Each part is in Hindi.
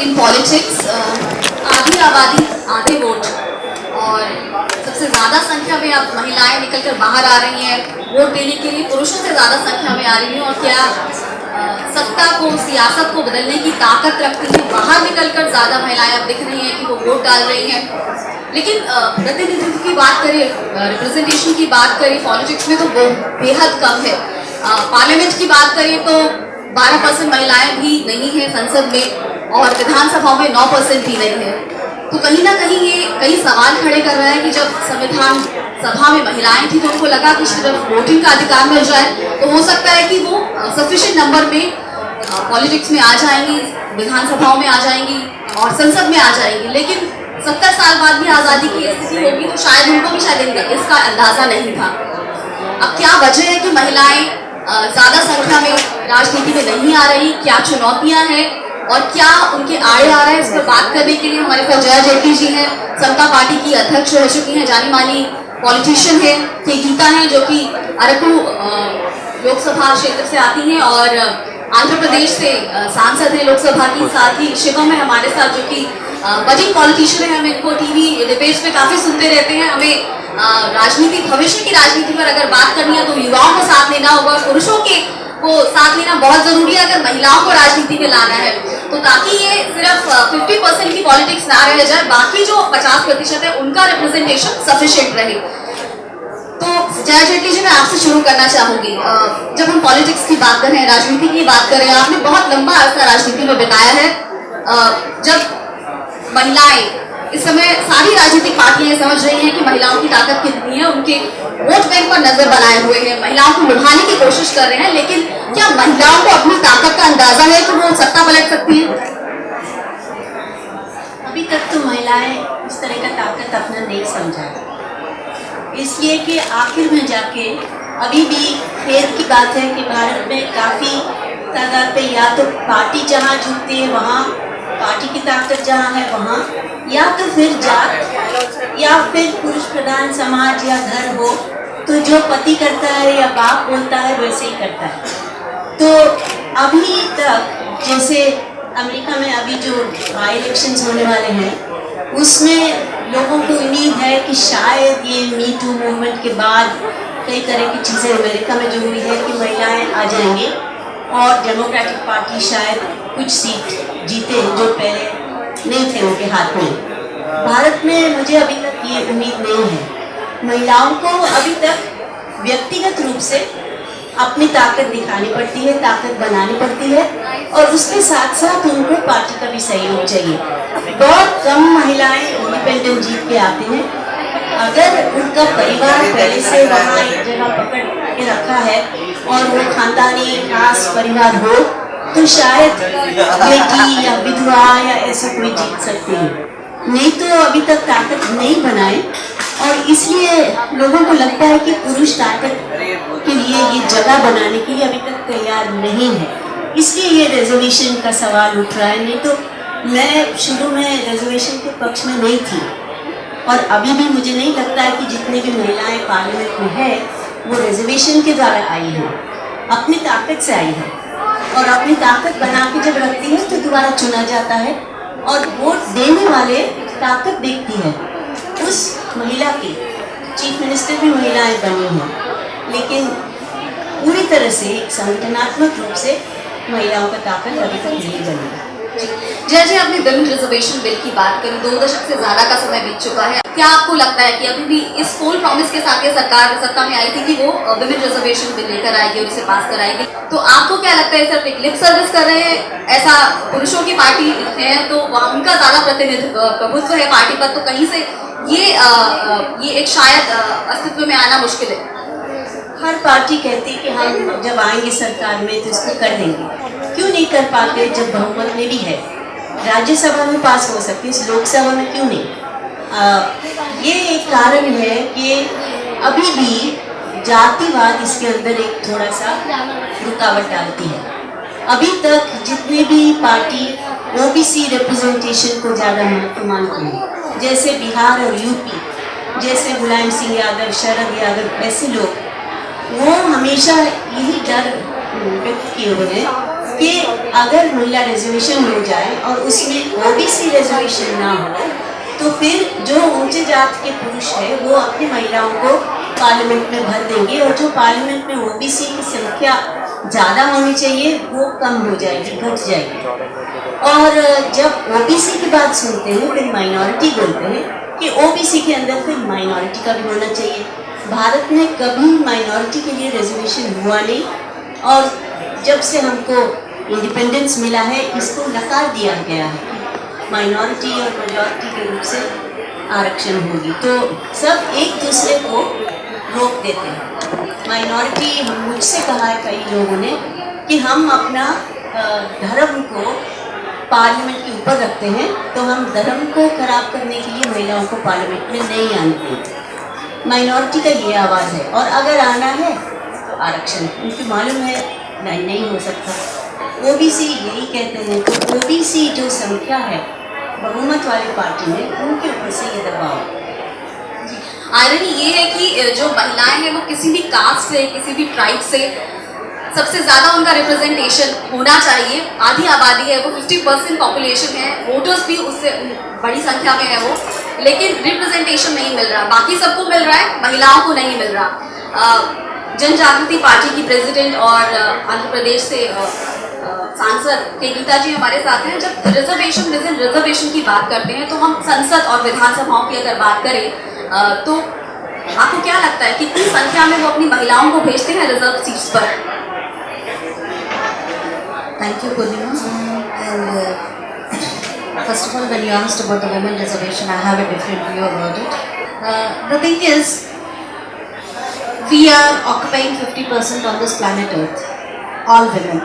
इन पॉलिटिक्स आधी आबादी आधे वोट, और सबसे ज़्यादा संख्या में अब महिलाएं निकलकर बाहर आ रही हैं वोट देने के लिए, पुरुषों से ज़्यादा संख्या में आ रही हैं। और क्या सत्ता को, सियासत को बदलने की ताकत रखती हैं, बाहर निकलकर ज़्यादा महिलाएं अब दिख रही हैं कि वो वोट डाल रही हैं। लेकिन प्रतिनिधित्व की बात करें, रिप्रेजेंटेशन की बात करें पॉलिटिक्स में, तो वो बेहद कम है। पार्लियामेंट की बात करें तो 12% महिलाएं भी नहीं हैं संसद में, और विधानसभा में 9% भी नहीं है। तो कहीं ना कहीं ये कई सवाल खड़े कर रहा है कि जब संविधान सभा में महिलाएं थी तो उनको लगा कि सिर्फ वोटिंग का अधिकार मिल जाए तो हो सकता है कि वो सफिशिएंट नंबर में पॉलिटिक्स में आ जाएंगी, विधानसभाओं में आ जाएंगी और संसद में आ जाएंगी। लेकिन 70 साल बाद भी आज़ादी की स्थिति होगी तो शायद उनको भी शायद इसका अंदाज़ा नहीं था। अब क्या वजह है कि महिलाएं ज़्यादा संख्या में राजनीति में नहीं आ रही, क्या चुनौतियां हैं और क्या उनके आड़े आ रहा है, इस पर बात करने के लिए हमारे पास जया जेटली जी हैं, समता पार्टी की अध्यक्ष रह चुकी हैं, जानी मानी पॉलिटिशियन है, के गीता हैं जो कि अरकू लोकसभा क्षेत्र से आती हैं और आंध्र प्रदेश से सांसद हैं लोकसभा की। साथ ही शिवम है हमारे साथ जो कि बजिंग पॉलिटिशियन है, हम इनको टीवी डिबेट्स में काफ़ी सुनते रहते हैं। हमें राजनीति, भविष्य की राजनीति पर अगर बात करनी है तो युवाओं को साथ लेना होगा, पुरुषों के को साथ लेना बहुत जरूरी है अगर महिलाओं को राजनीति में लाना है, तो ताकि ये सिर्फ 50% की पॉलिटिक्स ना रह जाए, बाकी जो 50% है उनका रिप्रेजेंटेशन सफिशिएंट रहे। तो जया जेटली जी, मैं आपसे शुरू करना चाहूंगी। जब हम पॉलिटिक्स की बात करें, राजनीति की बात करें, आपने बहुत लंबा अरसा राजनीति में बिताया है। जब महिलाएं, इस समय सारी राजनीतिक पार्टियां समझ रही हैं कि महिलाओं की ताकत कितनी है, उनके वोट बैंक पर नजर बनाए हुए हैं, महिलाओं को लुभाने की कोशिश कर रहे हैं, लेकिन क्या महिलाओं को अपनी ताकत का अंदाजा है कि वो सत्ता पलट सकती हैं? अभी तक तो महिलाएं इस तरह का ताकत अपना नहीं समझा, इसलिए कि आखिर में जाके अभी भी खेद की बात है कि भारत में काफ़ी तादाद पे या तो पार्टी जहाँ झुकती है वहाँ, पार्टी की ताकत जहाँ है वहाँ, या तो फिर जात या फिर पुरुष प्रधान समाज या घर हो तो जो पति करता है या बाप बोलता है वैसे ही करता है। तो अभी तक जैसे अमेरिका में अभी जो बाई इलेक्शंस होने वाले हैं उसमें लोगों को उम्मीद है कि शायद ये मी टू मूवमेंट के बाद कई तरह की चीज़ें अमेरिका में जो हुई है कि महिलाएं आ जाएंगी और डेमोक्रेटिक पार्टी शायद कुछ सीट जीते जो पहले नहीं थे उनके हाथ में। भारत में मुझे अभी तक ये उम्मीद नहीं है। महिलाओं को अभी तक व्यक्तिगत रूप से अपनी ताकत दिखानी पड़ती है, ताकत बनानी पड़ती है और उसके साथ साथ उनको पार्टी का भी सहयोग चाहिए। बहुत कम महिलाएं इंडिपेंडेंट जीत के आते हैं। अगर उनका परिवार पहले से वहाँ एक जगह पकड़ के रखा है और वो खानदानी खास परिवार हो तो शायद बेटी या विधवा या ऐसा कोई जीत सकती है, नहीं तो अभी तक ताकत नहीं बनाए। और इसलिए लोगों को लगता है कि पुरुष ताकत के लिए ये जगह बनाने के लिए अभी तक तैयार नहीं है, इसलिए ये रिजर्वेशन का सवाल उठ रहा है। नहीं तो मैं शुरू में रिजर्वेशन के पक्ष में नहीं थी और अभी भी मुझे नहीं लगता है कि जितनी भी महिलाएं पार्लियामेंट में है वो रिजर्वेशन के द्वारा आई हैं, अपनी ताकत से आई है और अपनी ताकत बना के जब रखती है तो दोबारा चुना जाता है और वोट देने वाले ताकत देखती है उस महिला की। चीफ मिनिस्टर भी महिलाएं बनी हैं लेकिन पूरी तरह से एक संगठनात्मक रूप से महिलाओं का ताकत अभी तक नहीं बनी। जय जी, आपने विमेन रिजर्वेशन बिल की बात करी, 2 दशक से ज्यादा का समय बीत चुका है। क्या आपको लगता है कि अभी भी इस फुल प्रॉमिस के साथ ये सरकार सत्ता में आई थी कि वो विमेन रिजर्वेशन बिल लेकर आएगी और इसे पास कराएगी, तो आपको क्या लगता है सिर्फ एक लिप सर्विस कर रहे हैं? ऐसा पुरुषों की पार्टी है तो उनका ज्यादा प्रभुत्व है पार्टी पर, तो कहीं से ये एक शायद अस्तित्व में आना मुश्किल है। हर पार्टी कहती कि हम जब आएंगे सरकार में तो इसको कर देंगे, क्यों नहीं कर पाते जब बहुमत में भी है? राज्यसभा में पास हो सकती है, इस लोकसभा में क्यों नहीं? ये एक कारण है कि अभी भी जातिवाद इसके अंदर एक थोड़ा सा रुकावट डालती है। अभी तक जितने भी पार्टी ओबीसी रिप्रेजेंटेशन को ज़्यादा महत्व मानती है, जैसे बिहार और यूपी, जैसे मुलायम सिंह यादव, शरद यादव, ऐसे लोग वो हमेशा यही डर व्यक्त किए हुए हैं कि अगर महिला रिजर्वेशन हो जाए और उसमें ओबीसी रिजर्वेशन ना हो तो फिर जो ऊंचे जात के पुरुष है वो अपनी महिलाओं को पार्लियामेंट में भर देंगे और जो पार्लियामेंट में ओबीसी की संख्या ज़्यादा होनी चाहिए वो कम हो जाएगी, घट जाएगी। और जब ओबीसी की बात सुनते हैं फिर माइनॉरिटी बोलते हैं कि ओबीसी के अंदर फिर माइनॉरिटी का भी होना चाहिए। भारत में कभी माइनॉरिटी के लिए रिजर्वेशन हुआ नहीं और जब से हमको इंडिपेंडेंस मिला है इसको नकार दिया गया है, माइनॉरिटी और मेजॉरिटी के रूप से आरक्षण होगी। तो सब एक दूसरे को रोक देते हैं। माइनॉरिटी हम मुझसे कहा है कई लोगों ने कि हम अपना धर्म को पार्लियामेंट के ऊपर रखते हैं तो हम धर्म को खराब करने के लिए महिलाओं को पार्लियामेंट में नहीं आने देते। माइनॉरिटी का ये आवाज़ है और अगर आना है तो आरक्षण उनको मालूम है नहीं हो सकता। ओबीसी यही कहते हैं तो ओबीसी जो संख्या है बहुमत वाली पार्टी में उनके ऊपर से ये दबाव। आयरनी ये है कि जो महिलाएं हैं वो किसी भी कास्ट से, किसी भी ट्राइब से सबसे ज़्यादा उनका रिप्रेजेंटेशन होना चाहिए। आधी आबादी है, वो 50% पॉपुलेशन है, वोटर्स भी उससे बड़ी संख्या में है वो, लेकिन रिप्रेजेंटेशन नहीं मिल रहा। बाकी सबको मिल रहा है, महिलाओं को नहीं मिल रहा। जन जागृति पार्टी की प्रेसिडेंट और आंध्र प्रदेश से सांसद के गीता जी हमारे साथ हैं। जब रिजर्वेशन विद इन रिजर्वेशन की बात करते हैं तो हम संसद और विधानसभाओं की अगर बात करें तो आपको क्या लगता है कितनी संख्या में वो अपनी महिलाओं को भेजते हैं रिजर्व सीट्स पर? Thank you, Purnima. And first of all, when you asked about the women reservation, I have a different view about it. The thing is, we are occupying 50% on this planet Earth, all women.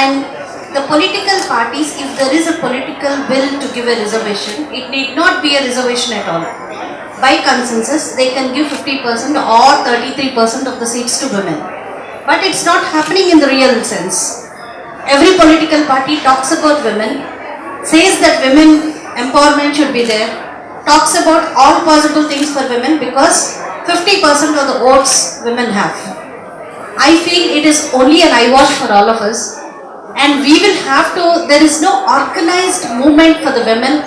And the political parties, if there is a political will to give a reservation, it need not be a reservation at all. By consensus, they can give 50% or 33% of the seats to women. But it's not happening in the real sense. Every political party talks about women, says that women empowerment should be there, talks about all possible things for women because 50% of the votes women have. I feel it is only an eyewash for all of us, and we will have to, there is no organized movement for the women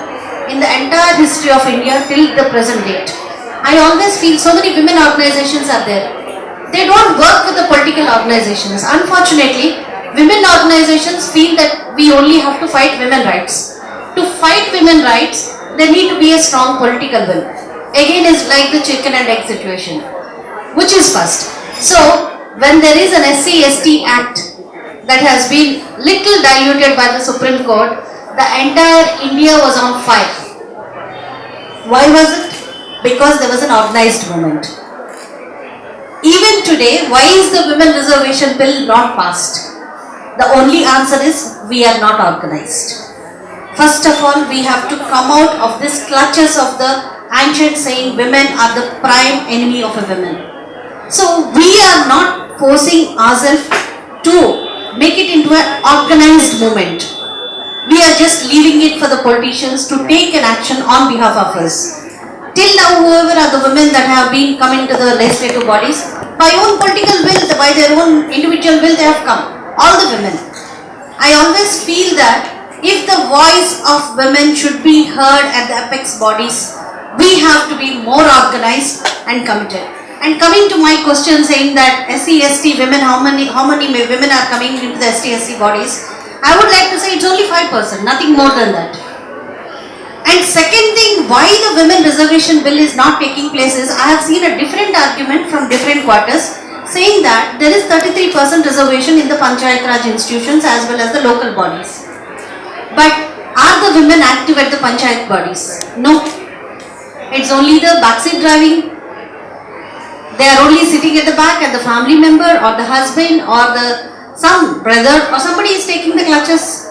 in the entire history of India till the present date. I always feel so many women organizations are there. They don't work with the political organizations. Unfortunately, women organizations feel that we only have to fight women rights. To fight women rights, there need to be a strong political will. Again, it's like the chicken and egg situation. Which is first? So, when there is an SC/ST Act that has been little diluted by the Supreme Court, the entire India was on fire. Why was it? Because there was an organized movement. Even today, why is the women reservation bill not passed? The only answer is we are not organized. First of all, we have to come out of this clutches of the ancient saying women are the prime enemy of a woman. So we are not forcing ourselves to make it into an organized movement. We are just leaving it for the politicians to take an action on behalf of us. Till now, whoever are the women that have been coming to the legislative bodies, by own political will, by their own individual will, they have come. All the women. I always feel that if the voice of women should be heard at the apex bodies, we have to be more organized and committed. And coming to my question saying that SC/ST women, how many women are coming into the SC/ST bodies? I would like to say it's only 5%, nothing more than that. And second thing, why the women reservation bill is not taking place is, I have seen a different argument from different quarters saying that there is 33% reservation in the Panchayat Raj institutions as well as the local bodies. But are the women active at the Panchayat bodies? No. It's only the backseat driving. They are only sitting at the back and the family member or the husband or some brother or somebody is taking the clutches.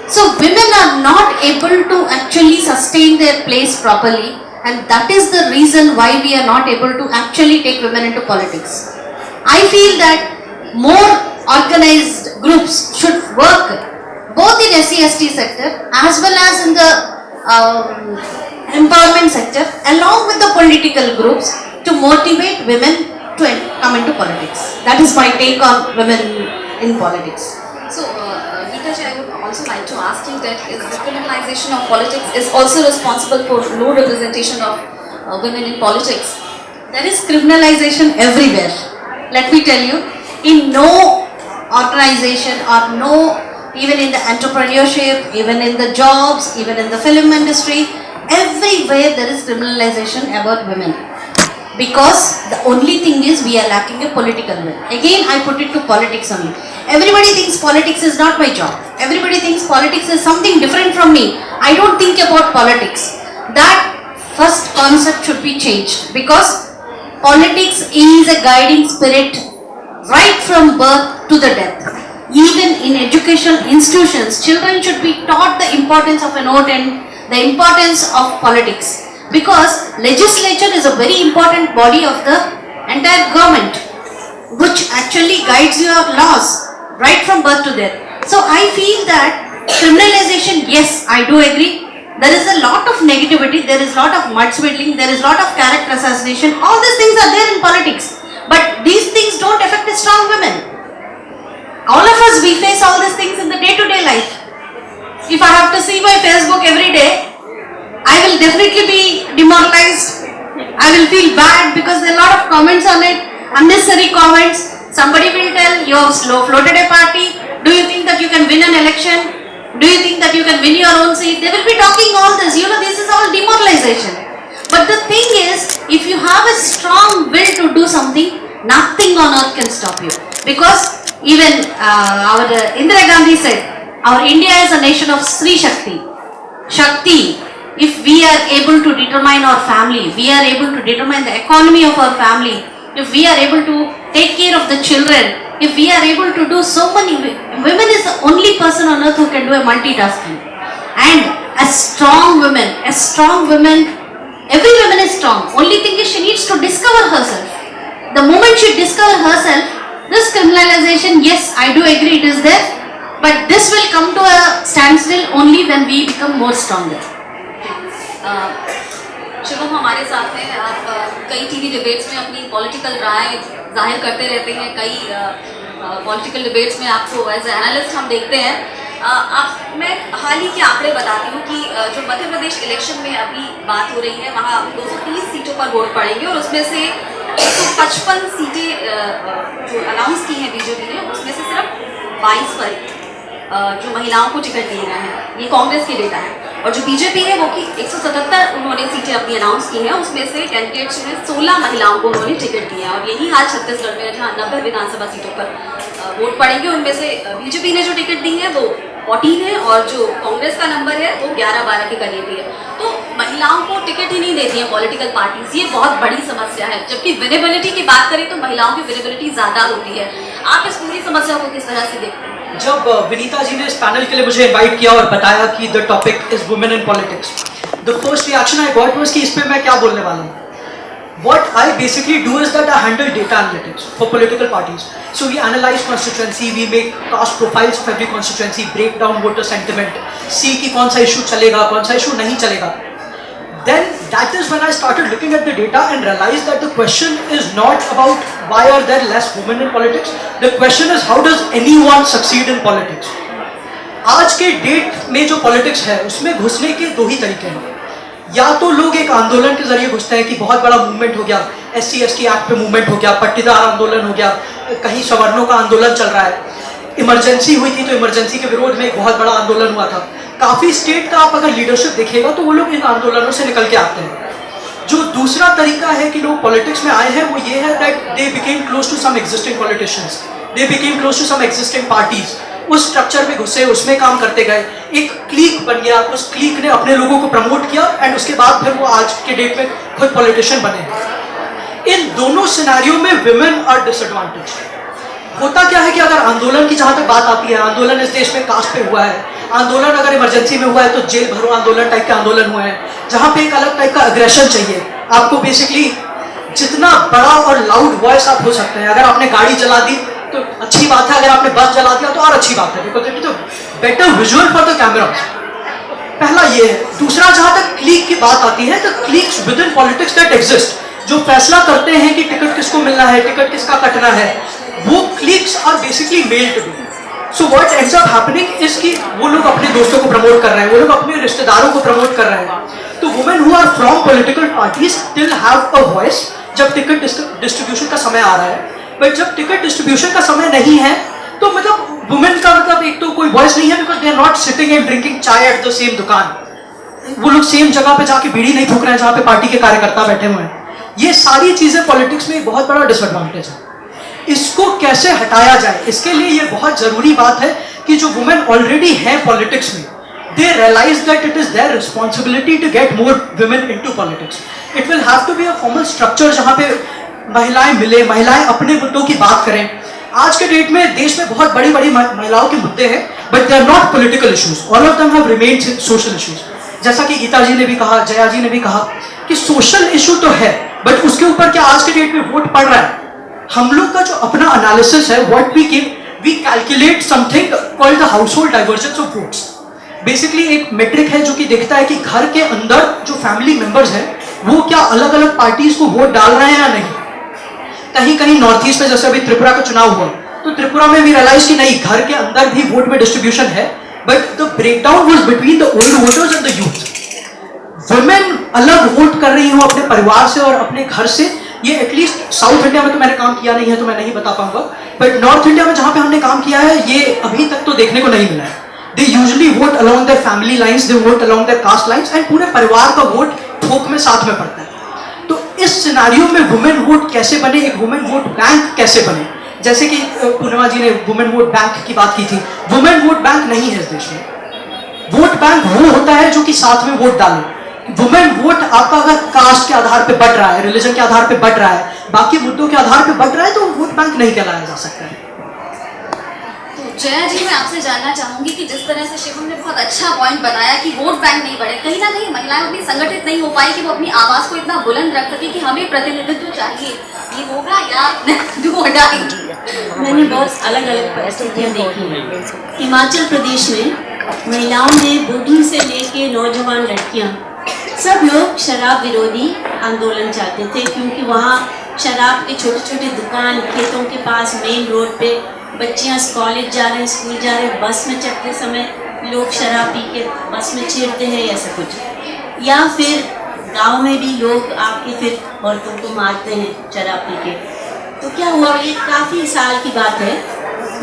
So women are not able to actually sustain their place properly, and that is the reason why we are not able to actually take women into politics. I feel that more organized groups should work both in SC/ST sector as well as in the empowerment sector along with the political groups to motivate women to come into politics. That is my take on women in politics. So, Geeta ji, I would also like to ask you that is the criminalization of politics is also responsible for low representation of women in politics. There is criminalization everywhere. Let me tell you, in no organization or no, even in the entrepreneurship, even in the jobs, even in the film industry, everywhere there is criminalization about women. Because the only thing is we are lacking a political will. Again, I put it to politics only. Everybody thinks politics is not my job. Everybody thinks politics is something different from me. I don't think about politics. That first concept should be changed, because politics is a guiding spirit right from birth to the death. Even in educational institutions, children should be taught the importance of a vote and the importance of politics. Because legislature is a very important body of the entire government, which actually guides your laws right from birth to death. So I feel that criminalization, yes, I do agree. There is a lot of negativity, there is a lot of mudslinging, there is a lot of character assassination. All these things are there in politics. But these things don't affect a strong women. All of us, we face all these things in the day-to-day life. If I have to see my Facebook every day, I will definitely be demoralized. I will feel bad because there are a lot of comments on it, unnecessary comments. Somebody will tell you have slow floated a party. Do you think that you can win an election? Do you think that you can win your own seat? They will be talking all this. You know, this is all demoralization. But the thing is, if you have a strong will to do something, nothing on earth can stop you. Because even our Indira Gandhi said, our India is a nation of Sri Shakti. Shakti. If we are able to determine our family, we are able to determine the economy of our family, if we are able to take care of the children, if we are able to do so many, women is the only person on earth who can do a multitasking. And a strong woman, every woman is strong. Only thing is she needs to discover herself. The moment she discovers herself, this criminalization, yes, I do agree it is there, but this will come to a standstill only when we become more stronger. Shivam हमारे साथ हैं। आप कई टीवी डिबेट्स में अपनी पॉलिटिकल राय जाहिर करते रहते हैं। कई पॉलिटिकल डिबेट्स में आपको एज ए एनालिस्ट हम देखते हैं। मैं हाल ही के आंकड़े बताती हूँ कि जो मध्य प्रदेश इलेक्शन में अभी बात हो रही है, वहाँ 230 सीटों पर वोट पड़ेंगे और उसमें से 155 सीटें जो अनाउंस की हैं बीजेपी ने, उसमें से सिर्फ 22 पर जो महिलाओं को टिकट दिए गए हैं। ये कांग्रेस के डेटा है। और जो बीजेपी है वो कि 177 उन्होंने सीटें अपनी अनाउंस की हैं, उसमें से कैंडिडेट्स में 16 महिलाओं को उन्होंने टिकट दिए हैं। और यही हाल छत्तीसगढ़ में है, जहाँ 90 विधानसभा सीटों पर वोट पड़ेंगे। उनमें से बीजेपी ने जो टिकट दी है वो 14 है और जो कांग्रेस का नंबर है वो 11-12 के करीब ही है। तो महिलाओं को टिकट ही नहीं देती हैं पॉलिटिकल पार्टीज, ये बहुत बड़ी समस्या है। जबकि विनेबिलिटी की बात करें तो महिलाओं की विनेबिलिटी ज़्यादा होती है। आप इस पूरी समस्या को किस तरह से देखते हैं? जब विनीता जी ने इस पैनल के लिए मुझे इनवाइट किया और बताया कि the topic is women in politics, the first reaction I got was कि इस पे मैं क्या बोलने वाला हूँ। What I basically do is that I handle data analytics for political parties. So we analyze constituency, we make caste profiles of every constituency, break down voter sentiment, see कि कौन सा issue चलेगा, कौन सा issue नहीं चलेगा. Then that is when I started looking at the data and realized that the question is not about why are there less women in politics. The question is how does anyone succeed in politics. आज के डेट में जो पॉलिटिक्स है उसमें घुसने के दो ही तरीके हैं। या तो लोग एक आंदोलन के जरिए घुसते हैं कि बहुत बड़ा मूवमेंट हो गया, SC/ST एक्ट पे मूवमेंट हो गया, पट्टीदार आंदोलन हो गया, कहीं सवर्णों का आंदोलन चल रहा है, इमरजेंसी हुई थी तो इमरजेंसी के विरोध में एक बहुत बड़ा आंदोलन हुआ था। काफ़ी स्टेट का आप अगर लीडरशिप देखिएगा तो वो लोग इन आंदोलनों से निकल के आते हैं। जो दूसरा तरीका है कि लोग पॉलिटिक्स में आए हैं वो ये है that they became close to some existing politicians, they became close to some existing parties, उस स्ट्रक्चर में घुसे, उसमें काम करते गए, एक क्लीक बन गया, उस क्लीक ने अपने लोगों को प्रमोट किया एंड उसके बाद फिर वो आज के डेट में खुद पॉलिटिशियन बने। इन दोनों सिनेरियो में विमेन आर डिसएडवांटेज। होता क्या है कि अगर आंदोलन की जहाँ तक बात आती है, आंदोलन इस देश में कास्ट पे हुआ है, आंदोलन अगर इमरजेंसी में हुआ है तो जेल भरो आंदोलन टाइप के आंदोलन हुए हैं, जहाँ पे एक अलग टाइप का अग्रेशन चाहिए आपको। बेसिकली जितना बड़ा और लाउड वॉइस आप हो सकते हैं, अगर आपने गाड़ी जला दी तो अच्छी बात है, अगर आपने बस जला दिया तो और अच्छी बात है, because it is better visual for the camera. पहला ये है। दूसरा, जहाँ तक क्लीक की बात आती है तो cliques within politics that exist, जो फैसला करते हैं कि टिकट किसको मिलना है, टिकट किसका कटना है, वो cliques are basically male to be. So what ends up happening is कि वो लोग अपने दोस्तों को प्रमोट कर रहे हैं, वो लोग अपने रिश्तेदारों को प्रमोट कर रहे हैं. तो women who are from political parties still have a voice जब टिकट डिस्ट्रीब्यूशन का समय आ रहा है. बट जब टिकट डिस्ट्रीब्यूशन का समय नहीं है तो मतलब वुमेन का मतलब एक तो कोई वॉइस नहीं है, because they are not sitting and drinking chai at the same dukan. वो लोग सेम जगह पे जाके बीड़ी नहीं फूक रहे हैं जहाँ पे पार्टी के कार्यकर्ता बैठे हुए हैं. ये सारी चीजें पॉलिटिक्स में एक बहुत बड़ा डिसएडवांटेज है. इसको कैसे हटाया जाए, इसके लिए ये बहुत जरूरी बात है कि जो वुमेन ऑलरेडी है पॉलिटिक्स में, they realise that it is their responsibility to get more women into politics. It will have to be a formal structure जहाँ पे महिलाएं मिले, महिलाएं अपने मुद्दों की बात करें. आज के डेट में देश में बहुत बड़ी बड़ी महिलाओं के मुद्दे हैं, but they are not political issues. All of them have remained social issues. जैसा कि गीता जी ने भी कहा, जया जी ने भी कहा कि सोशल इशू तो है, बट उसके ऊपर क्या आज के डेट में वोट पड़ रहा है? हम लोग का जो अपना एनालिसिस है, what we give, we calculate something called the household divergence of votes. Basically एक मेट्रिक है जो कि देखता है कि घर के अंदर जो फैमिली मेंबर्स हैं वो क्या अलग अलग पार्टीज को वोट डाल रहे हैं या नहीं. कहीं कहीं नॉर्थ ईस्ट में जैसे अभी त्रिपुरा का चुनाव हुआ, तो त्रिपुरा में भी रियलाइज कि नहीं, घर के अंदर भी वोट में डिस्ट्रीब्यूशन है, but the breakdown was between the old voters and the youth. Women अलग वोट कर रही हूँ अपने परिवार से और अपने घर से. ये एटलीस्ट साउथ इंडिया में तो मैंने काम किया नहीं है तो मैं नहीं बता पाऊंगा, बट नॉर्थ इंडिया में जहां पे हमने काम किया है ये अभी तक तो देखने को नहीं मिला है. They usually vote along their family lines, they vote along their caste lines, and पूरे परिवार का वोट थोक में साथ में पड़ता है. तो इस सिनारियो में वुमेन वोट कैसे बने, एक वुमेन वोट बैंक कैसे बने, जैसे कि पूर्णिमा जी ने वुमेन वोट बैंक की बात की थी. वुमेन वोट बैंक नहीं है इस देश में. वोट बैंक वो होता है जो कि साथ में वोट डाले. वुमेन वोट आपका अगर कास्ट के आधार पे बढ़ रहा है, रिलीजन के आधार पे बढ़ रहा है, बाकी मुद्दों के आधार पे बढ़ रहा है, तो वोट बैंक नहीं कहलाया जा सकता है. तो जया जी, मैं आपसे जानना चाहूंगी कि जिस तरह से शिवम ने बहुत अच्छा पॉइंट बताया कि वोट बैंक नहीं बढ़े, कहीं ना कहीं महिलाएं उतनी संगठित नहीं हो पाई कि वो अपनी आवाज को इतना बुलंद रख सके कि हमें प्रतिनिधित्व चाहिए. ये होगा या डू और डाई? मैंने बहुत अलग अलग परिस्थितियाँ देखी हैं. हिमाचल प्रदेश में महिलाओं ने बूढ़ी से लेके नौजवान लड़कियाँ सब लोग शराब विरोधी आंदोलन चाहते थे, क्योंकि वहाँ शराब के छोटे छोटे दुकान खेतों के पास मेन रोड पे बच्चियाँ कॉलेज जा रहे हैं, स्कूल जा रहे हैं, बस में चढ़ते समय लोग शराब पी के बस में छेड़ते हैं, ऐसा कुछ. या फिर गांव में भी लोग आके फिर औरतों को मारते हैं शराब पी के. तो क्या हुआ, ये काफ़ी साल की बात है,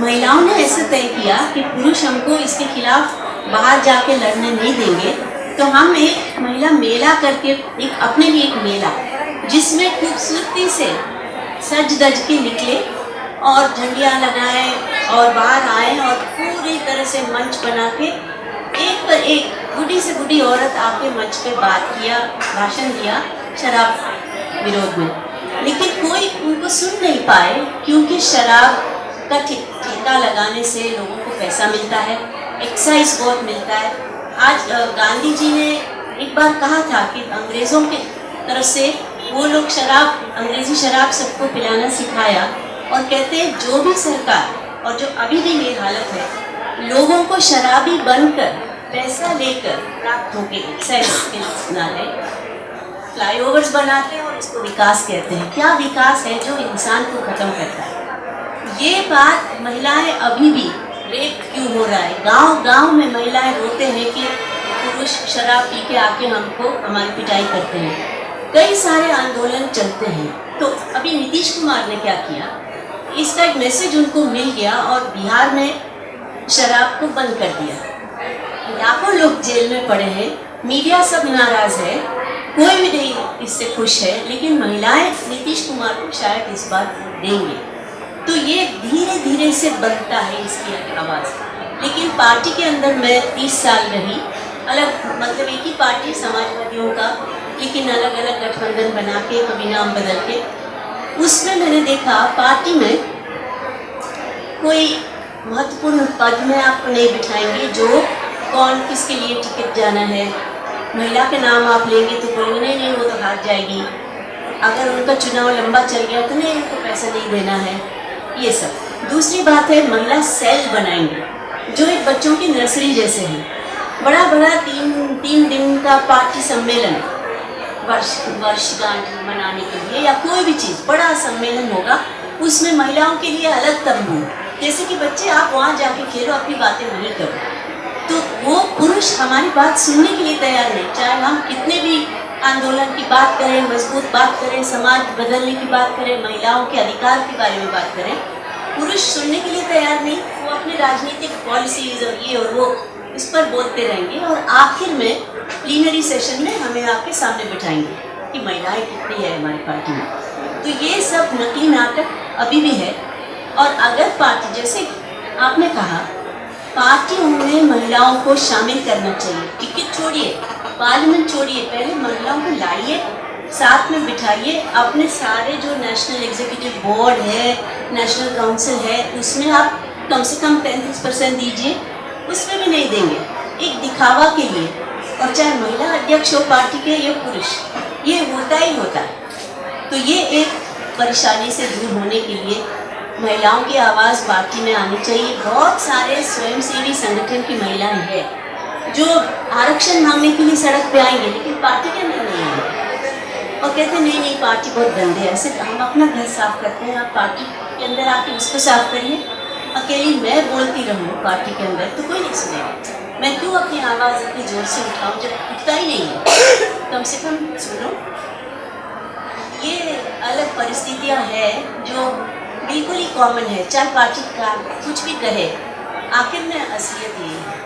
महिलाओं ने ऐसे तय किया कि पुरुष हमको इसके खिलाफ बाहर जाके लड़ने नहीं देंगे, तो हम एक महिला मेला करके, एक अपने लिए एक मेला जिसमें खूबसूरती से सज धज के निकले और झंडियाँ लगाए और बाहर आए और पूरी तरह से मंच बना के एक पर एक बूढ़ी से बूढ़ी औरत आके मंच पे बात किया, भाषण दिया शराब विरोध में. लेकिन कोई उनको सुन नहीं पाए, क्योंकि शराब का ठेका लगाने से लोगों को पैसा मिलता है, एक्साइज बहुत मिलता है. आज गांधी जी ने एक बार कहा था कि अंग्रेज़ों की तरफ से वो लोग अंग्रेज़ी शराब सबको पिलाना सिखाया, और कहते हैं जो भी सरकार, और जो अभी भी ये हालत है, लोगों को शराबी बनकर पैसा लेकर प्राप्त होके एक्साइज के नाले फ्लाईओवर्स बनाते हैं और उसको विकास कहते हैं. क्या विकास है जो इंसान को ख़त्म करता है? ये बात महिलाएं अभी भी, रेप क्यों हो रहा है, गांव गांव में महिलाएं रोते हैं कि पुरुष शराब पी के आके हमको हमारी पिटाई करते हैं. कई सारे आंदोलन चलते हैं. तो अभी नीतीश कुमार ने क्या किया, इसका एक मैसेज उनको मिल गया और बिहार में शराब को बंद कर दिया. लाखों लोग जेल में पड़े हैं, मीडिया सब नाराज़ है, कोई भी नहीं इससे खुश है, लेकिन महिलाएं नीतीश कुमार को शायद इस बार देंगे. तो ये धीरे धीरे से बनता है इसकी आवाज़. लेकिन पार्टी के अंदर मैं 30 साल रही, अलग मतलब एक ही पार्टी समाजवादियों का, लेकिन अलग अलग गठबंधन बना के, कभी नाम बदल के. उसमें मैंने देखा पार्टी में कोई महत्वपूर्ण पद में आपको नहीं बिठाएंगे, जो कौन किसके लिए टिकट जाना है, महिला के नाम आप लेंगे तो बोलेंगे नहीं वो तो हार जाएगी, अगर उनका चुनाव लंबा चल गया तो नहीं उनको पैसा नहीं देना है, ये सब. दूसरी बात है, महिला सेल बनाएंगे जो एक बच्चों की नर्सरी जैसे हैं. बड़ा बड़ा तीन दिन का पार्टी सम्मेलन वर्षगांठ मनाने के लिए या कोई भी चीज़ बड़ा सम्मेलन होगा, उसमें महिलाओं के लिए अलग तंबू, जैसे कि बच्चे आप वहाँ जाके खेलो, अपनी बातें वहीं करो, तो वो पुरुष हमारी बात सुनने के लिए तैयार नहीं। चाहे हम कितने भी आंदोलन की बात करें, मजबूत बात करें, समाज बदलने की बात करें, महिलाओं के अधिकार के बारे में बात करें, पुरुष सुनने के लिए तैयार नहीं। वो अपने राजनीतिक पॉलिसीज और ये और वो इस पर बोलते रहेंगे और आखिर में प्लीनरी सेशन में हमें आपके सामने बिठाएंगे कि महिलाएं कितनी है हमारी पार्टी में। तो ये सब नकली नाटक अभी भी है। और अगर पार्टी, जैसे आपने कहा, पार्टियों में महिलाओं को शामिल करना चाहिए। टिकट छोड़िए, पार्लियामेंट छोड़िए, पहले महिलाओं को लाइए, साथ में बिठाइए। अपने सारे जो नेशनल एग्जीक्यूटिव बोर्ड है, नेशनल काउंसिल है, उसमें आप कम से कम 33% दीजिए। उसमें भी नहीं देंगे, एक दिखावा के लिए। और चाहे महिला अध्यक्ष हो पार्टी के या पुरुष, ये होता ही होता है। तो ये एक परेशानी से दूर होने के लिए महिलाओं की आवाज़ पार्टी में आनी चाहिए। बहुत सारे स्वयंसेवी संगठन की महिलाएं हैं जो आरक्षण मांगने के लिए सड़क पे आएंगे, लेकिन पार्टी के अंदर नहीं आएंगे और कहते हैं नहीं नहीं पार्टी बहुत गंदे है। ऐसे हम अपना घर साफ करते हैं, आप पार्टी के अंदर आके उसको साफ करिए। अकेली मैं बोलती रहूँ पार्टी के अंदर तो कोई नहीं सुनेगा। मैं क्यों अपनी आवाज़ इतनी जोर से उठाऊँ जब उठता ही नहीं है। कम से कम सुनो। ये अलग परिस्थितियाँ हैं जो बिल्कुल ही कॉमन है, चाहे पार्टी का कुछ भी कहे, आखिर में असलियत यही है।